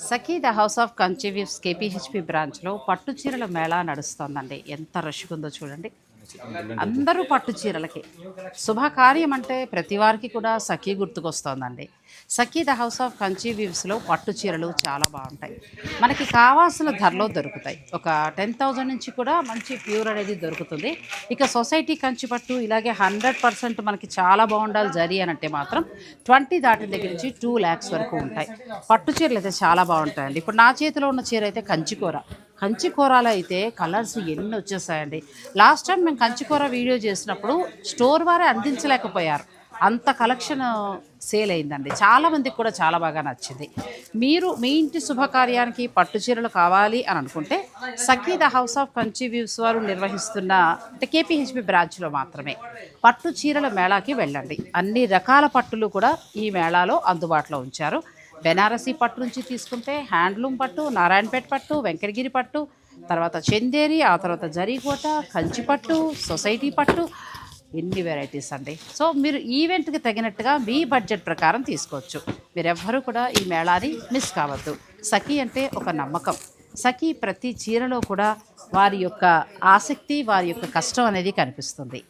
Sakhi the house of కన్చివ్యూస్ కేపీహెచ్పి బ్రాంచ్లో పట్టు చీరల మేళా నడుస్తోందండి. ఎంత రష్గా ఉందో చూడండి. అందరూ పట్టు చీరలకి శుభకార్యం అంటే ప్రతి వారికి కూడా సఖీ గుర్తుకొస్తోందండి. సఖీ ద హౌస్ ఆఫ్ కంచి వీవ్స్లో పట్టు చీరలు చాలా బాగుంటాయి. మనకి కావాల్సిన ధరలో దొరుకుతాయి. ఒక 10,000 నుంచి కూడా మంచి ప్యూర్ అనేది దొరుకుతుంది. ఇక సొసైటీ కంచి పట్టు ఇలాగే 100% మనకి చాలా బాగుండాలి జరీ అని అంటే మాత్రం 20 దాటిన దగ్గర నుంచి 2 lakhs వరకు ఉంటాయి. పట్టు చీరలు అయితే చాలా బాగుంటాయండి. ఇప్పుడు నా చేతిలో ఉన్న చీర అయితే కంచికూర. కంచికూరలో అయితే కలర్స్ ఎన్ని వచ్చేసాయండి. లాస్ట్ టైం మేము కంచికూర వీడియో చేసినప్పుడు స్టోర్ వారే అందించలేకపోయారు. అంత కలెక్షన్ సేల్ అయిందండి. చాలామందికి కూడా చాలా బాగా నచ్చింది. మీరు మీ ఇంటి శుభకార్యానికి పట్టు చీరలు కావాలి అని అనుకుంటే Sakhi the house of Kanchi weaves వారు నిర్వహిస్తున్న అంటే కేపీహెచ్పి బ్రాంచ్లో మాత్రమే పట్టు చీరల మేళాకి వెళ్ళండి. అన్ని రకాల పట్టులు కూడా ఈ మేళాలో అందుబాటులో ఉంచారు. బెనారసీ పట్టు నుంచి తీసుకుంటే హ్యాండ్లూమ్ పట్టు, నారాయణపేట పట్టు, వెంకటగిరి పట్టు, తర్వాత చందేరి, ఆ తర్వాత జరీకోట, కంచి పట్టు, సొసైటీ పట్టు, ఎన్ని వెరైటీస్ అండి. సో మీరు ఈవెంట్కి తగినట్టుగా మీ బడ్జెట్ ప్రకారం తీసుకోవచ్చు. మీరెవ్వరూ కూడా ఈ మేళాని మిస్ కావద్దు. సఖీ అంటే ఒక నమ్మకం. సఖీ ప్రతి చీరలో కూడా వారి యొక్క ఆసక్తి, వారి యొక్క కష్టం అనేది కనిపిస్తుంది.